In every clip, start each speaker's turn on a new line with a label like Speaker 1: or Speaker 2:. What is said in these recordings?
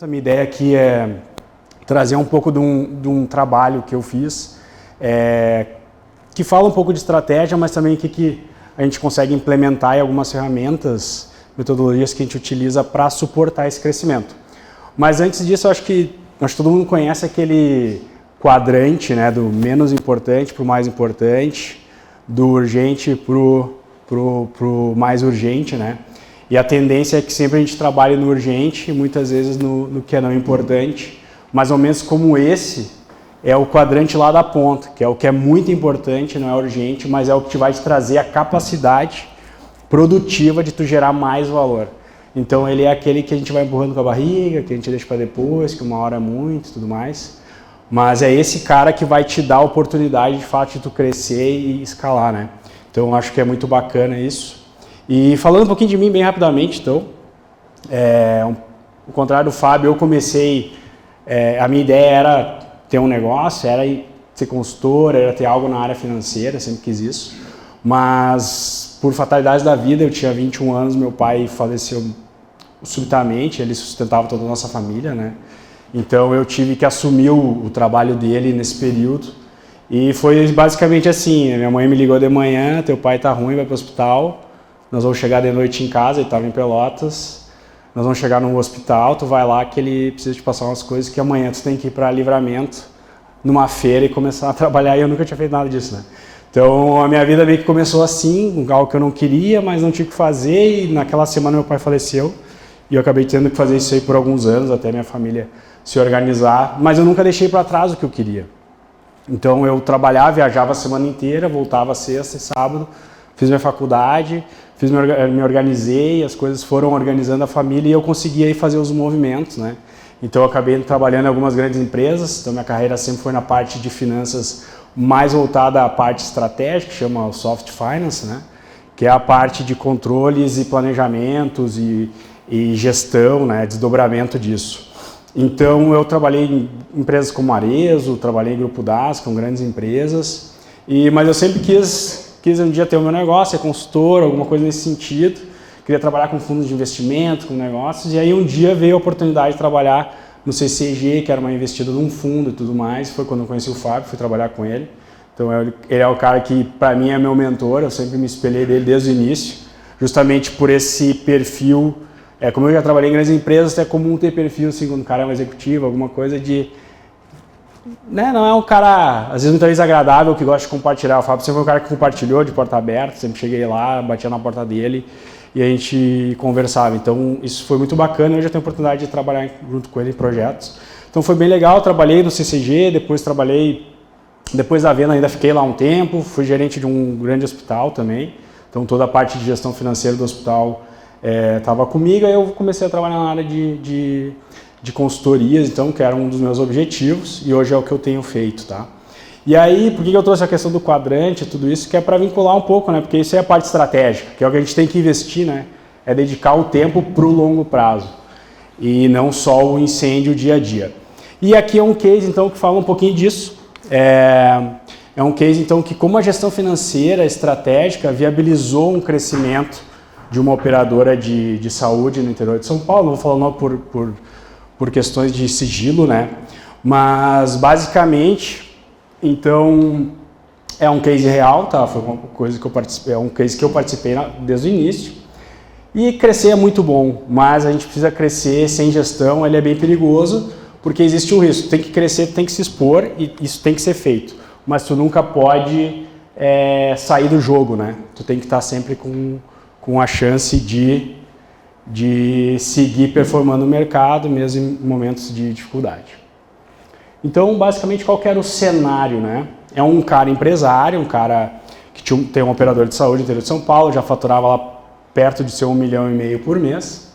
Speaker 1: A minha ideia aqui é trazer um pouco de um trabalho que eu fiz, que fala um pouco de estratégia, mas também o que a gente consegue implementar em algumas ferramentas, metodologias que a gente utiliza para suportar esse crescimento. Mas antes disso, eu acho que todo mundo conhece aquele quadrante, né, do menos importante para o mais importante, do urgente para o mais urgente, né? E a tendência é que sempre a gente trabalhe no urgente, muitas vezes no que é não importante, mais ou menos como esse é o quadrante lá da ponta, que é o que é muito importante, não é urgente, mas é o que te vai te trazer a capacidade produtiva de tu gerar mais valor. Então ele é aquele que a gente vai empurrando com a barriga, que a gente deixa para depois, que uma hora é muito e tudo mais. Mas é esse cara que vai te dar a oportunidade de fato de tu crescer e escalar, né? Então eu acho que é muito bacana isso. E falando um pouquinho de mim bem rapidamente, então, ao contrário do Fábio, eu comecei, a minha ideia era ter um negócio, era ser consultor, era ter algo na área financeira, sempre quis isso, mas por fatalidade da vida, eu tinha 21 anos, meu pai faleceu subitamente, ele sustentava toda a nossa família, né? Então eu tive que assumir o trabalho dele nesse período e foi basicamente assim, minha mãe me ligou de manhã, teu pai tá ruim, vai para o hospital, nós vamos chegar de noite em casa, ele estava em Pelotas, nós vamos chegar no hospital, tu vai lá que ele precisa te passar umas coisas que amanhã tu tem que ir para Livramento, numa feira e começar a trabalhar, e eu nunca tinha feito nada disso, né? Então a minha vida meio que começou assim, algo que eu não queria, mas não tinha o que fazer, e naquela semana meu pai faleceu, e eu acabei tendo que fazer isso aí por alguns anos, até minha família se organizar, mas eu nunca deixei para trás o que eu queria. Então eu trabalhava, viajava a semana inteira, voltava sexta e sábado, fiz minha faculdade, me organizei, as coisas foram organizando a família e eu consegui aí fazer os movimentos, né? Então eu acabei trabalhando em algumas grandes empresas, então minha carreira sempre foi na parte de finanças mais voltada à parte estratégica, que chama o Soft Finance, né? Que é a parte de controles e planejamentos e gestão, né? Desdobramento disso. Então eu trabalhei em empresas como Arezzo, trabalhei em Grupo Das, com grandes empresas, mas eu sempre quis um dia ter o meu negócio, ser consultor, alguma coisa nesse sentido. Queria trabalhar com fundos de investimento, com negócios, e aí um dia veio a oportunidade de trabalhar no CCG, que era uma investida de um fundo e tudo mais. Foi quando eu conheci o Fábio, fui trabalhar com ele. Então ele é o cara que para mim é meu mentor, eu sempre me espelhei dele desde o início, justamente por esse perfil. Como eu já trabalhei em grandes empresas, é comum ter perfil assim, quando o cara é um executivo, alguma coisa de... Né, não é um cara, às vezes, muito desagradável, que gosta de compartilhar. O Fábio sempre foi um cara que compartilhou de porta aberta, sempre cheguei lá, batia na porta dele e a gente conversava. Então, isso foi muito bacana, eu já tenho a oportunidade de trabalhar junto com ele em projetos. Então, foi bem legal, trabalhei no CCG, depois da Venda ainda fiquei lá um tempo, fui gerente de um grande hospital também. Então, toda a parte de gestão financeira do hospital estava comigo, aí eu comecei a trabalhar na área de consultorias, então, que era um dos meus objetivos, e hoje é o que eu tenho feito, tá? E aí, por que eu trouxe a questão do quadrante, tudo isso, que é para vincular um pouco, né? Porque isso é a parte estratégica, que é o que a gente tem que investir, né? É dedicar o tempo para o longo prazo, e não só o incêndio dia a dia. E aqui é um case, então, que fala um pouquinho disso. É um case, então, que como a gestão financeira estratégica viabilizou um crescimento de uma operadora de saúde no interior de São Paulo, não vou falar o nome por questões de sigilo, né? Mas basicamente, então, é um case real, tá? Foi uma coisa que eu participei, é um case que eu participei desde o início. E crescer é muito bom, mas a gente precisa crescer sem gestão, ele é bem perigoso, porque existe um risco. Tem que crescer, tem que se expor e isso tem que ser feito. Mas tu nunca pode sair do jogo, né? Tu tem que estar sempre com a chance de seguir performando no mercado, mesmo em momentos de dificuldade. Então, basicamente, qual que era o cenário, né? É um cara empresário, um cara que tem um operador de saúde no interior de São Paulo, já faturava lá perto de seu 1,5 milhão por mês,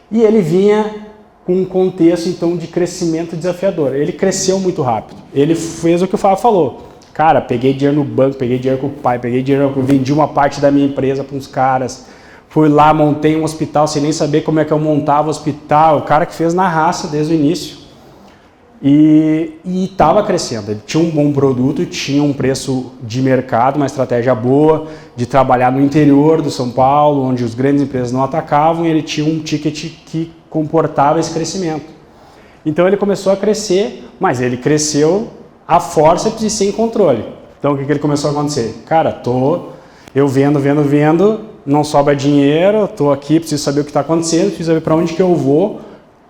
Speaker 1: e ele vinha com um contexto, então, de crescimento desafiador. Ele cresceu muito rápido. Ele fez o que o Fábio falou. Cara, peguei dinheiro no banco, peguei dinheiro com o pai, vendi uma parte da minha empresa para uns caras, fui lá, montei um hospital sem nem saber como é que eu montava o hospital, o cara que fez na raça desde o início. E estava crescendo, ele tinha um bom produto, tinha um preço de mercado, uma estratégia boa de trabalhar no interior do São Paulo, onde as grandes empresas não atacavam, e ele tinha um ticket que comportava esse crescimento. Então ele começou a crescer, mas ele cresceu a forceps e sem controle. Então o que ele começou a acontecer? Cara, eu vendo, não sobra dinheiro, estou aqui, preciso saber o que está acontecendo, preciso saber para onde que eu vou,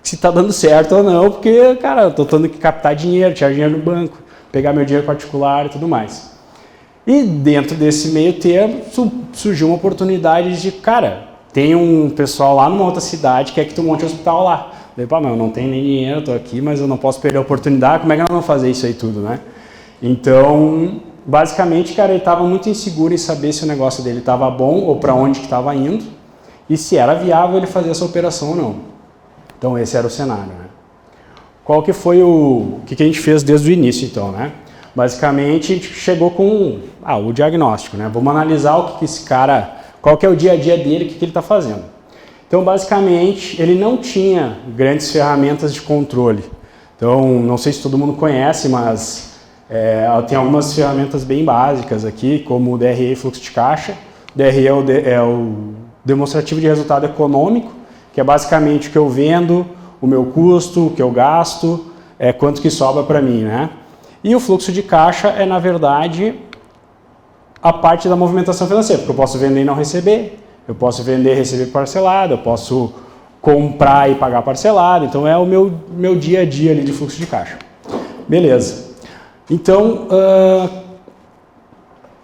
Speaker 1: se está dando certo ou não, porque, cara, eu estou tendo que captar dinheiro, tirar dinheiro no banco, pegar meu dinheiro particular e tudo mais. E dentro desse meio termo surgiu uma oportunidade de, cara, tem um pessoal lá numa outra cidade que quer que tu monte um hospital lá. Eu falei, eu não tenho nem dinheiro, estou aqui, mas eu não posso perder a oportunidade, como é que nós vamos fazer isso aí tudo, né? Então, basicamente, cara, ele estava muito inseguro em saber se o negócio dele estava bom ou para onde que estava indo e se era viável ele fazer essa operação ou não. Então, esse era o cenário, né? Qual que foi o que a gente fez desde o início, então, né? Basicamente, a gente chegou com o diagnóstico, né? Vamos analisar o que esse cara, qual que é o dia a dia dele, o que ele está fazendo. Então, basicamente, ele não tinha grandes ferramentas de controle. Então, não sei se todo mundo conhece, mas tem algumas ferramentas bem básicas aqui, como o DRE e fluxo de caixa. O DRE é o demonstrativo de resultado econômico, que é basicamente o que eu vendo, o meu custo, o que eu gasto, quanto que sobra para mim, né? E o fluxo de caixa é, na verdade, a parte da movimentação financeira, porque eu posso vender e não receber, eu posso vender e receber parcelado, eu posso comprar e pagar parcelado, então é o meu dia a dia ali de fluxo de caixa. Beleza. Então,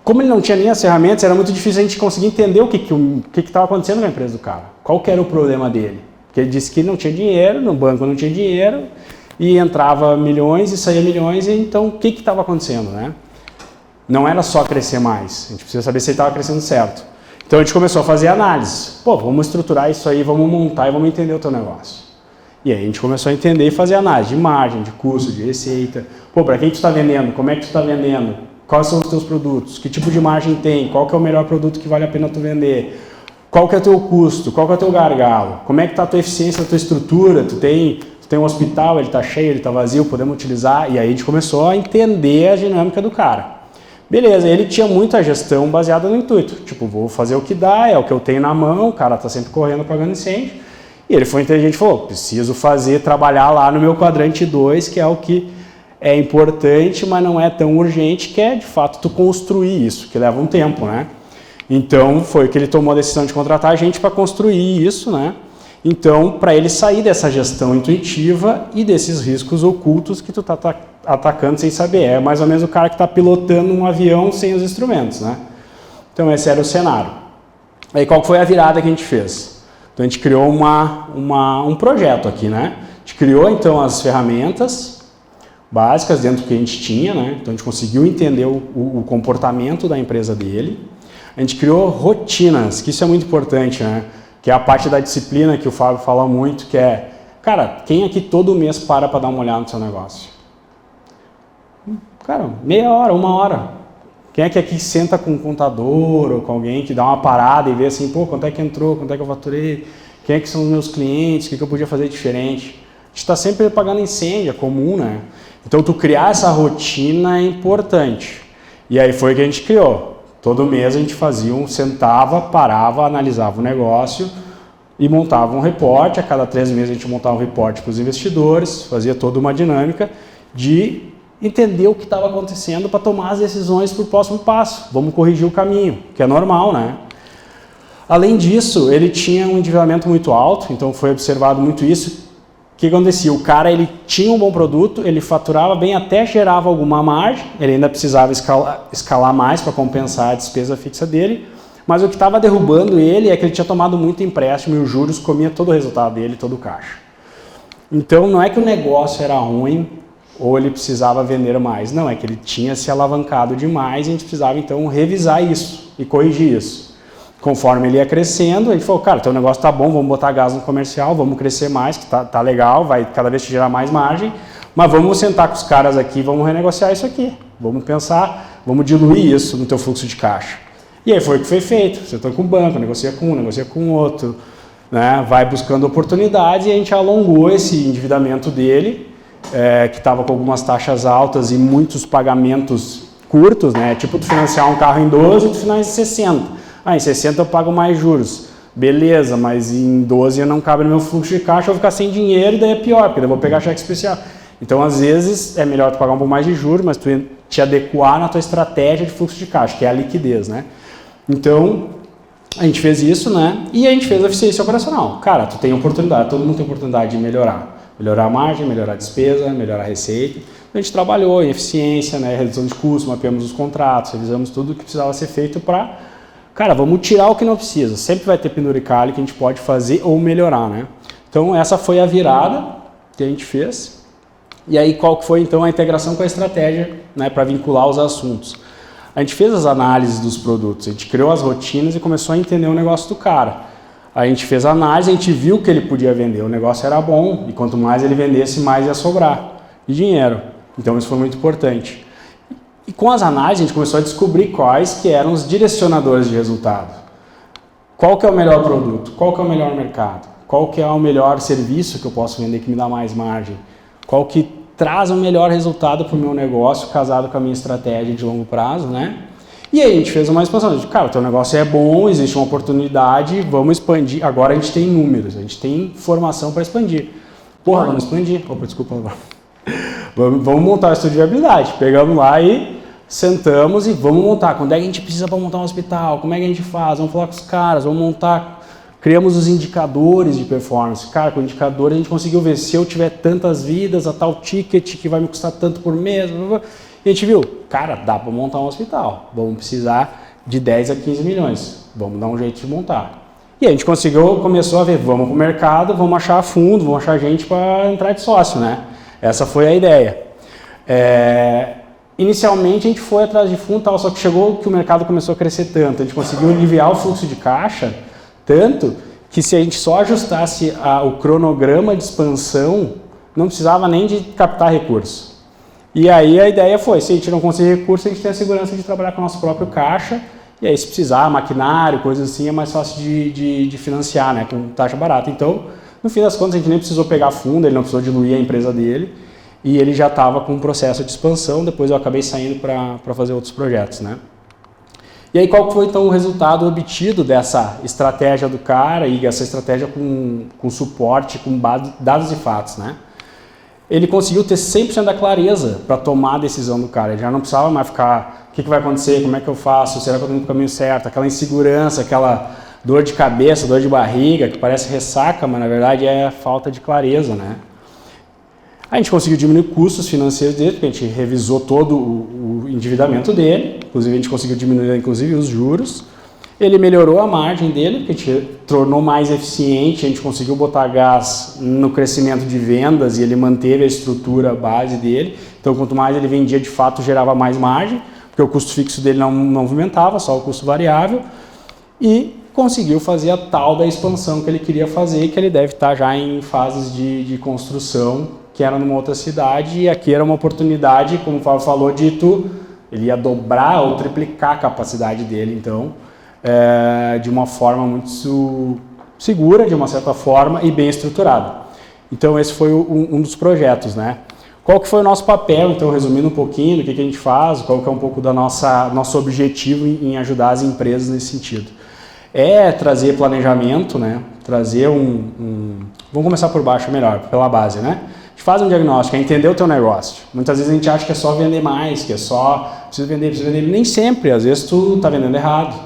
Speaker 1: como ele não tinha nem as ferramentas, era muito difícil a gente conseguir entender o que estava acontecendo na empresa do cara, qual que era o problema dele. Porque ele disse que não tinha dinheiro, no banco não tinha dinheiro, e entrava milhões e saía milhões, e então o que estava acontecendo, né? Não era só crescer mais, a gente precisa saber se ele estava crescendo certo. Então a gente começou a fazer análise. Vamos estruturar isso aí, vamos montar e vamos entender o teu negócio. E aí a gente começou a entender e fazer análise de margem, de custo, de receita. Para quem tu está vendendo? Como é que tu está vendendo? Quais são os teus produtos? Que tipo de margem tem? Qual que é o melhor produto que vale a pena tu vender? Qual que é o teu custo? Qual que é o teu gargalo? Como é que está a tua eficiência, a tua estrutura? Tu tem um hospital, ele está cheio, ele está vazio, podemos utilizar? E aí a gente começou a entender a dinâmica do cara. Beleza, ele tinha muita gestão baseada no intuito. Tipo, vou fazer o que dá, é o que eu tenho na mão, o cara está sempre correndo apagando incêndio. E ele foi inteligente e falou, preciso trabalhar lá no meu quadrante 2, que é o que é importante, mas não é tão urgente, que é, de fato, tu construir isso, que leva um tempo, né? Então, foi que ele tomou a decisão de contratar a gente para construir isso, né? Então, para ele sair dessa gestão intuitiva e desses riscos ocultos que tu está atacando sem saber. É mais ou menos o cara que está pilotando um avião sem os instrumentos, né? Então, esse era o cenário. Aí, qual foi a virada que a gente fez? Então, a gente criou um projeto aqui, né? A gente criou, então, as ferramentas básicas dentro do que a gente tinha, né? Então, a gente conseguiu entender o comportamento da empresa dele. A gente criou rotinas, que isso é muito importante, né? Que é a parte da disciplina que o Fábio fala muito, que é, cara, quem aqui todo mês para dar uma olhada no seu negócio? Cara, meia hora, 1 hora. Quem é que aqui senta com um contador ou com alguém que dá uma parada e vê assim, quanto é que entrou, quanto é que eu faturei, quem é que são os meus clientes, o que eu podia fazer diferente? A gente está sempre apagando incêndio, é comum, né? Então, tu criar essa rotina é importante. E aí foi o que a gente criou. Todo mês a gente sentava, parava, analisava o negócio e montava um reporte. A cada 3 meses a gente montava um reporte para os investidores, fazia toda uma dinâmica de entender o que estava acontecendo para tomar as decisões para o próximo passo. Vamos corrigir o caminho, que é normal, né? Além disso, ele tinha um endividamento muito alto, então foi observado muito isso. O que acontecia? O cara ele tinha um bom produto, ele faturava bem, até gerava alguma margem, ele ainda precisava escalar mais para compensar a despesa fixa dele, mas o que estava derrubando ele é que ele tinha tomado muito empréstimo e os juros comia todo o resultado dele, todo o caixa. Então não é que o negócio era ruim ou ele precisava vender mais, não, é que ele tinha se alavancado demais e a gente precisava então revisar isso e corrigir isso. Conforme ele ia crescendo, ele falou, cara, teu negócio tá bom, vamos botar gás no comercial, vamos crescer mais, que tá legal, vai cada vez te gerar mais margem, mas vamos sentar com os caras aqui, vamos renegociar isso aqui, vamos pensar, vamos diluir isso no teu fluxo de caixa. E aí foi o que foi feito, você está com o banco, negocia com outro, né? Vai buscando oportunidades e a gente alongou esse endividamento dele, que estava com algumas taxas altas e muitos pagamentos curtos, né? Tipo tu financiar um carro em 12 e tu financia em 60. Em 60 eu pago mais juros. beleza, mas em 12 não cabe no meu fluxo de caixa, eu vou ficar sem dinheiro e daí é pior, porque daí eu vou pegar cheque especial. Então, às vezes, é melhor tu pagar um pouco mais de juros, mas tu te adequar na tua estratégia de fluxo de caixa, que é a liquidez, né? Então, a gente fez isso, né? E a gente fez a eficiência operacional. Cara, tu tem oportunidade, todo mundo tem oportunidade de melhorar. Melhorar a margem, melhorar a despesa, melhorar a receita. A gente trabalhou em eficiência, né? Redução de custos, mapeamos os contratos, revisamos tudo o que precisava ser feito para... Cara, vamos tirar o que não precisa. Sempre vai ter penduricalho que a gente pode fazer ou melhorar, né? Então, essa foi a virada que a gente fez. E aí, qual que foi, então, a integração com a estratégia, né, para vincular os assuntos? A gente fez as análises dos produtos, a gente criou as rotinas e começou a entender o negócio do cara. A gente fez a análise, a gente viu que ele podia vender, o negócio era bom, e quanto mais ele vendesse, mais ia sobrar de dinheiro. Então, isso foi muito importante. E com as análises, a gente começou a descobrir quais que eram os direcionadores de resultado. Qual que é o melhor produto? Qual que é o melhor mercado? Qual que é o melhor serviço que eu posso vender que me dá mais margem? Qual que traz o melhor resultado para o meu negócio, casado com a minha estratégia de longo prazo, né? E aí a gente fez uma expansão. A gente, cara, o teu negócio é bom, existe uma oportunidade, vamos expandir. Agora a gente tem números, a gente tem informação para expandir. Porra, vamos expandir. Opa, desculpa. Vamos montar o estudo de viabilidade. Pegamos lá e sentamos e vamos montar. Quando é que a gente precisa para montar um hospital? Como é que a gente faz? Vamos falar com os caras, vamos montar... Criamos os indicadores de performance. Cara, com indicadores a gente conseguiu ver se eu tiver tantas vidas, a tal ticket que vai me custar tanto por mês. E a gente viu, cara, dá para montar um hospital. Vamos precisar de 10 a 15 milhões. Vamos dar um jeito de montar. E a gente começou a ver, vamos para o mercado, vamos achar fundo, vamos achar gente para entrar de sócio, né? Essa foi a ideia. Inicialmente a gente foi atrás de fundo, tal, só que chegou que o mercado começou a crescer tanto. A gente conseguiu aliviar o fluxo de caixa tanto que se a gente só ajustasse o cronograma de expansão, não precisava nem de captar recurso. E aí a ideia foi, se a gente não conseguir recurso, a gente tem a segurança de trabalhar com o nosso próprio caixa, e aí se precisar, maquinário, coisas assim, é mais fácil de financiar, né, com taxa barata. Então, no fim das contas, a gente nem precisou pegar fundo, ele não precisou diluir a empresa dele, e ele já estava com um processo de expansão, depois eu acabei saindo para fazer outros projetos, né. E aí qual foi então o resultado obtido dessa estratégia do cara e essa estratégia com suporte, com dados e fatos, né? Ele conseguiu ter 100% da clareza para tomar a decisão do cara, ele já não precisava mais ficar, o que vai acontecer, como é que eu faço, será que eu estou indo para o caminho certo, aquela insegurança, aquela dor de cabeça, dor de barriga, que parece ressaca, mas na verdade é falta de clareza, né? A gente conseguiu diminuir custos financeiros dele, porque a gente revisou todo o endividamento dele, inclusive a gente conseguiu diminuir inclusive os juros. Ele melhorou a margem dele, porque a gente tornou mais eficiente, a gente conseguiu botar gás no crescimento de vendas e ele manteve a estrutura base dele. Então, quanto mais ele vendia, de fato, gerava mais margem, porque o custo fixo dele não movimentava, só o custo variável. E conseguiu fazer a tal da expansão que ele queria fazer, que ele deve estar já em fases de construção, que era numa outra cidade, e aqui era uma oportunidade, como o Fábio falou, ele ia dobrar ou triplicar a capacidade dele, então, de uma forma muito segura, de uma certa forma, e bem estruturada. Então, esse foi um dos projetos, né? Qual que foi o nosso papel, então, resumindo um pouquinho do que a gente faz, qual que é um pouco da nosso objetivo em ajudar as empresas nesse sentido. É trazer planejamento, né? Trazer vamos começar por baixo, melhor, pela base, né? A gente faz um diagnóstico, é entender o teu negócio. Muitas vezes a gente acha que é só vender mais, que é só preciso vender. Nem sempre, às vezes tu está vendendo errado.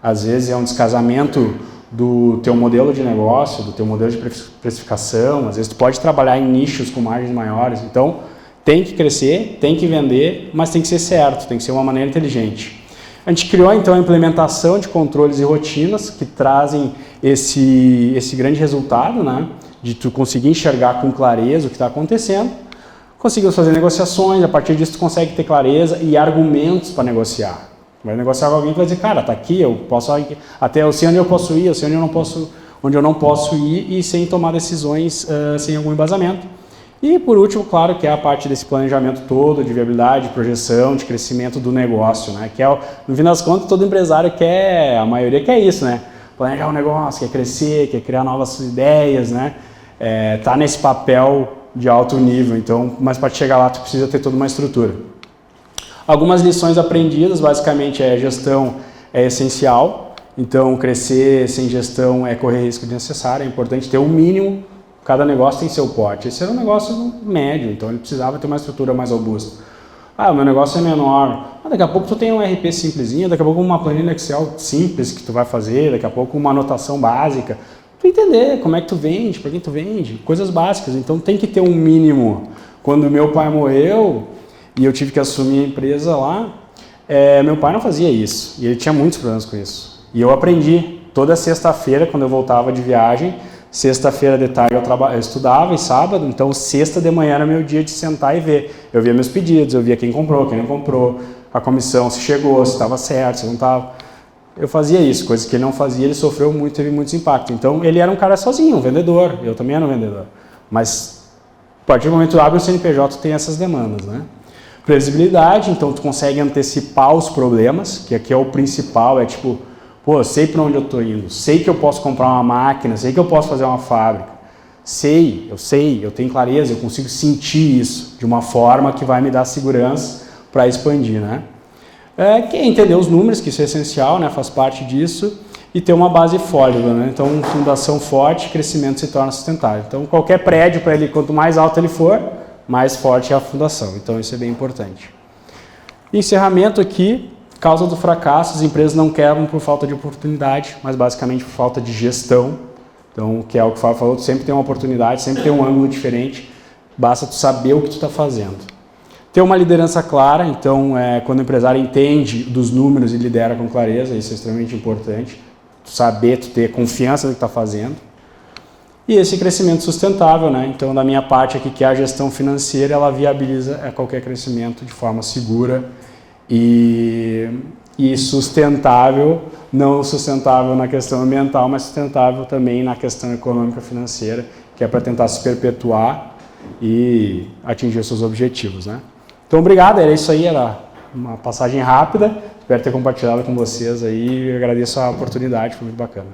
Speaker 1: Às vezes é um descasamento do teu modelo de negócio, do teu modelo de precificação. Às vezes tu pode trabalhar em nichos com margens maiores. Então, tem que crescer, tem que vender, mas tem que ser certo, tem que ser uma maneira inteligente. A gente criou, então, a implementação de controles e rotinas que trazem esse grande resultado, né? De tu conseguir enxergar com clareza o que está acontecendo. Conseguimos fazer negociações, a partir disso tu consegue ter clareza e argumentos para negociar. Vai negociar com alguém que vai dizer, cara, tá aqui, eu posso até eu sei onde eu posso ir, eu sei onde eu não posso ir, e sem tomar decisões sem algum embasamento. E por último, claro, que é a parte desse planejamento todo de viabilidade, projeção, de crescimento do negócio, né? Que é, no fim das contas, todo empresário quer, a maioria quer isso, né? Planejar um negócio, quer crescer, quer criar novas ideias, né? Tá nesse papel de alto nível, então, mas para chegar lá tu precisa ter toda uma estrutura. Algumas lições aprendidas, basicamente, a gestão é essencial, Então, crescer sem gestão é correr risco desnecessário, é importante ter um mínimo, cada negócio tem seu porte. Esse era um negócio médio, então ele precisava ter uma estrutura mais robusta. Ah, o meu negócio é menor. Daqui a pouco tu tem um RP simplesinho, daqui a pouco uma planilha Excel simples que tu vai fazer, daqui a pouco uma anotação básica. Tu entender como é que tu vende, para quem tu vende, coisas básicas. Então tem que ter um mínimo. Quando meu pai morreu e eu tive que assumir a empresa lá, meu pai não fazia isso e ele tinha muitos problemas com isso. E eu aprendi. Toda sexta-feira, quando eu voltava de viagem, sexta-feira de tarde eu estudava e sábado, então sexta de manhã era meu dia de sentar e ver. Eu via meus pedidos, eu via quem comprou, quem não comprou, a comissão, se chegou, se estava certo, se não estava. Eu fazia isso, coisas que ele não fazia, ele sofreu muito, teve muitos impactos. Então ele era um cara sozinho, um vendedor, eu também era um vendedor. Mas a partir do momento que tu abre o CNPJ, tu tem essas demandas, né? Previsibilidade, então tu consegue antecipar os problemas, que aqui é o principal, é tipo, pô, eu sei para onde eu estou indo, sei que eu posso comprar uma máquina, sei que eu posso fazer uma fábrica, eu tenho clareza, eu consigo sentir isso de uma forma que vai me dar segurança para expandir, né? Que é entender os números, que isso é essencial, né? Faz parte disso, e ter uma base sólida, né? Então, fundação forte, crescimento se torna sustentável. Então, qualquer prédio para ele, quanto mais alto ele for, mais forte é a fundação. Então, isso é bem importante. Encerramento aqui. Causa do fracasso, as empresas não quebram por falta de oportunidade, mas basicamente por falta de gestão. Então, que é o que o Fábio falou, tu sempre tem uma oportunidade, sempre tem um ângulo diferente, basta tu saber o que tu está fazendo. Ter uma liderança clara, então, quando o empresário entende dos números e lidera com clareza, isso é extremamente importante. Tu saber, tu ter confiança no que está fazendo. E esse crescimento sustentável, né? Então, da minha parte aqui, que é a gestão financeira, ela viabiliza qualquer crescimento de forma segura e sustentável, não sustentável na questão ambiental, mas sustentável também na questão econômica financeira, que é para tentar se perpetuar e atingir seus objetivos, né? Então, obrigado, era isso aí, era uma passagem rápida, espero ter compartilhado com vocês aí, eu agradeço a oportunidade, foi muito bacana.